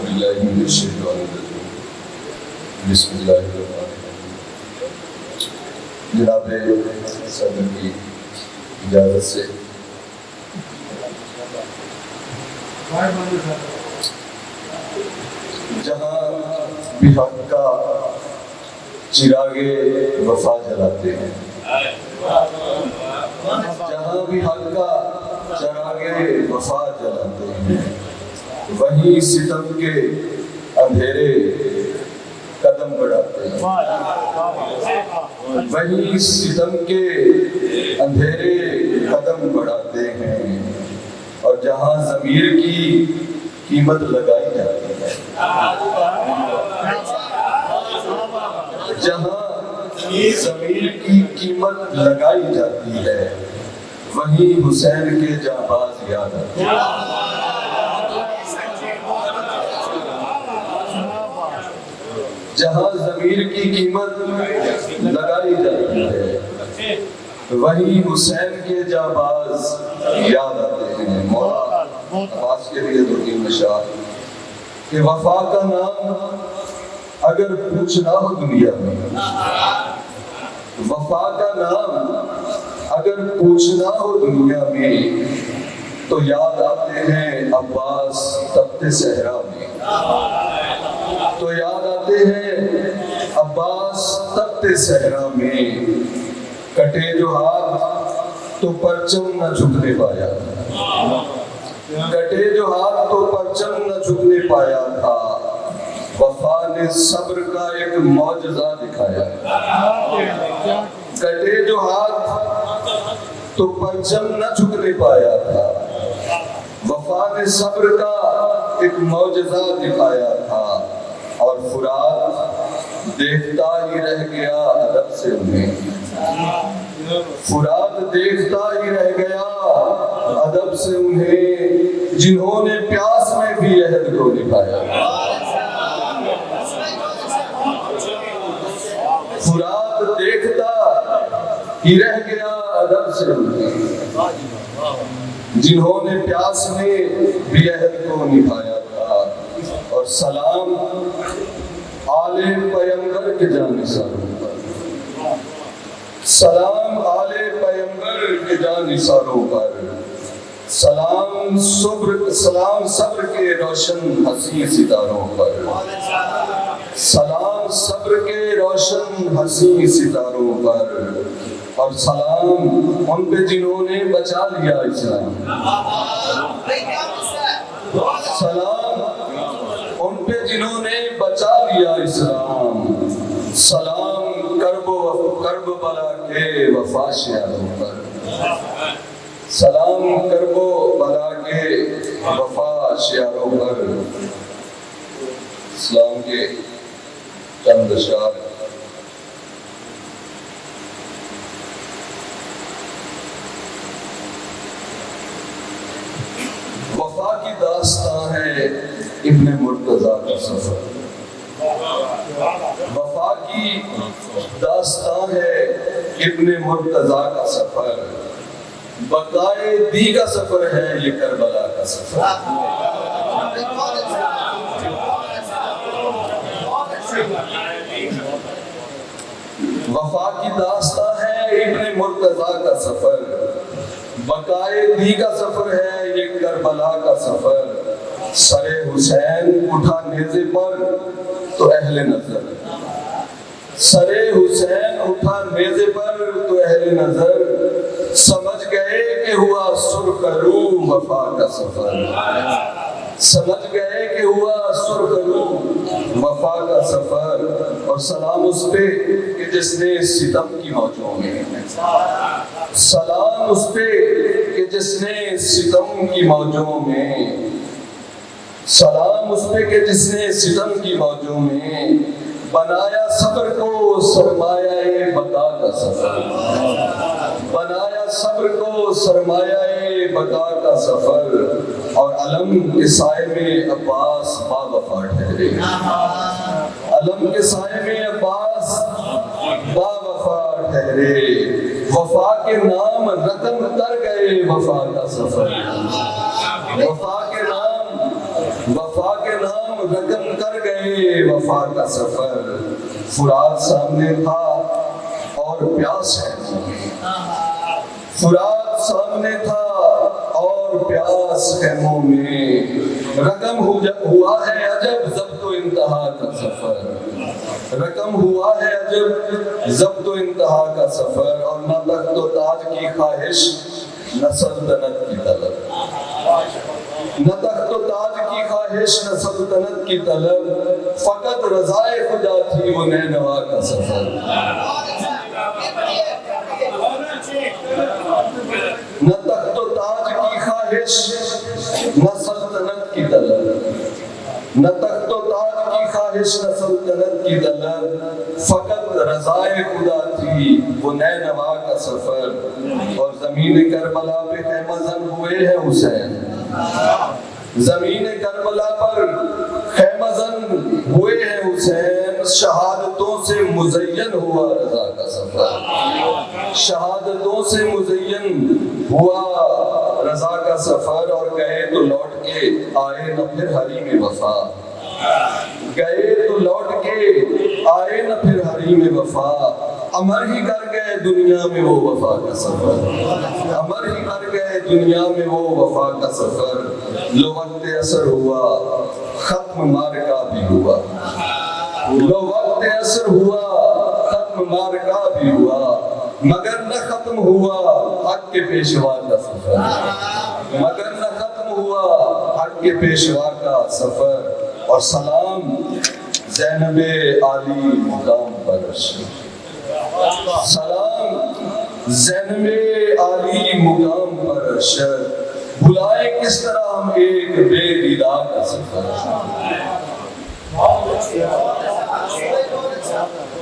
باللہ من الشیطان الرجیم بسم اللہ الرحمن الرحیم۔ جناب صدر کی اجازت سے جہاں بھی حق کا چراغ وفا جلاتے ہیں، جہاں بھی حق کا چراغ وفا جلاتے ہیں، وہیں ستم کے اندھیرے قدم بڑھاتے ہیں، وہیں ستم کے اندھیرے قدم بڑھاتے ہیں، اور جہاں ضمیر کی قیمت لگائی جاتی ہے، جہاں ضمیر کی قیمت لگائی جاتی ہے، وہیں حسین کے جانباز یاد آتے ہیں۔ جہاں ضمیر کی قیمت لگائی جاتی ہے، وہیں حسین کے جانباز یاد آتے ہیں۔ مولا عباس کے لیے دو تین اشعار کہ وفا کا نام اگر پوچھنا ہو دنیا میں، وفا کا نام اگر پوچھنا ہو دنیا میں، تو یاد آتے ہیں عباس تپتے صحرا میں، تو یاد آتے ہیں عباس تپتے صحرا میں، کٹے جو ہاتھ تو پرچم نہ جھکنے پایا، کٹے جو ہاتھ تو پرچم نہ جھکنے پایا تھا، وفا نے صبر کا ایک معجزہ دکھایا، کٹے جو ہاتھ تو پرچم نہ جھکنے پایا تھا، وفا نے صبر کا ایک معجزہ دکھایا تھا، اور فرات دیکھتا ہی رہ گیا ادب سے انہیں، فرات دیکھتا ہی رہ گیا ادب سے انہیں، جنہوں نے پیاس میں بھی عہد کو نبھایا، فرات دیکھتا ہی رہ گیا ادب سے انہیں، جنہوں نے پیاس میں بھی عہد کو نبھایا تھا۔ اور سلام آل پیغمبر کے جانثاروں پر، سلام آل پیغمبر کے جانثاروں پر، سلام صبر کے روشن حسین ستاروں پر، سلام صبر کے روشن حسین ستاروں پر، اور سلام ان پہ جنہوں نے بچا لیا اسلام، سلام ان پہ جنہوں نے بچا لیا اسلام، سلام کرب بلا کے وفا شیاروں پر، سلام کرب بلا کے وفا شیاروں پر۔ اسلام کے چند اشعار وفا کی داستان ہے ابن مرتضیٰ کا سفر، وفا کی داستان ہے ابن مرتضیٰ کا سفر، بقائے دی کا سفر ہے یہ کربلا کا سفر، وفا کی داستان ہے ابن مرتضیٰ کا سفر، بقائے دی کا سفر ہے یہ کربلا کا سفر، سر حسین اٹھا نیزے پر تو اہل نظر، سر حسین اٹھا نیزے پر تو اہل نظر، سمجھ گئے کہ ہوا سرخ روح وفا کا سفر، سمجھ گئے کہ ہوا سرخ روح وفا کا سفر۔ اور سلام اس پہ کہ جس نے ستم کی موجوں میں، سلام اس پہ کہ جس نے ستم کی موجوں میں، سلام اس پہ کہ جس نے ستم کی موجوں میں، بنایا صبر کو سرمایہ بقا کا سفر، بنایا صبر کو سرمایہ بقا کا سفر، اور علم کے سائے میں عباس با وفا ٹھہرے، علم کے سائے میں عباس با وفا ٹھہرے، وفا کے نام رقم تر گئے وفا کا سفر، وفا کے نام رقم کر گئے وفا کا سفر، فرات سامنے تھا اور پیاس ہے، فرات سامنے تھا اور پیاس خیموں میں، رقم ہوا ہے عجب ضبط و انتہا کا سفر، رقم ہوا ہے عجب ضبط و انتہا کا سفر، اور نہ تخت و تاج کی خواہش نہ سلطنت کی طلب، نہ تخت و تاج کی خواہش نہ سلطنت کی طلب، فقط رضائے خدا تھی وہ نینوا کا سفر، نہ تخت و تاج کی خواہش نہ سلطنت کی طلب، نہ تخت و تاج کی خواہش نہ سلطنت کی طلب، فقط رضائے خدا تھی وہ نینوا کا سفر، اور زمین کربلا پہ خیمہ زن ہوئے ہیں حسین، زمین کربلا پر خیمہ زن ہوئے ہیں حسین، شہادتوں سے مزین ہوا رضا کا سفر، شہادتوں سے مزین ہوا رضا کا سفر، اور گئے تو لوٹ کے آئے نہ پھر حریم وفا، گئے تو لوٹ کے آئے نہ پھر حریم وفا، امر ہی کر گئے دنیا میں وہ وفا کا سفر، امر ہی کر گئے دنیا میں وہ وفا کا سفر، لو وقت اثر ہوا ختم مارکا بھی ہوا، لو وقت اثر ہوا ختم مارکا بھی ہوا، مگر نہ ختم ہوا حق کے پیشوا کا سفر، مگر نہ ختم ہوا حق کے پیشوا کا سفر، اور سلام زینب عالی مقام پر، سلام زینب عالی مقام پر ارشد، بلائے کس طرح ہم ایک بے دیدار کا سفر۔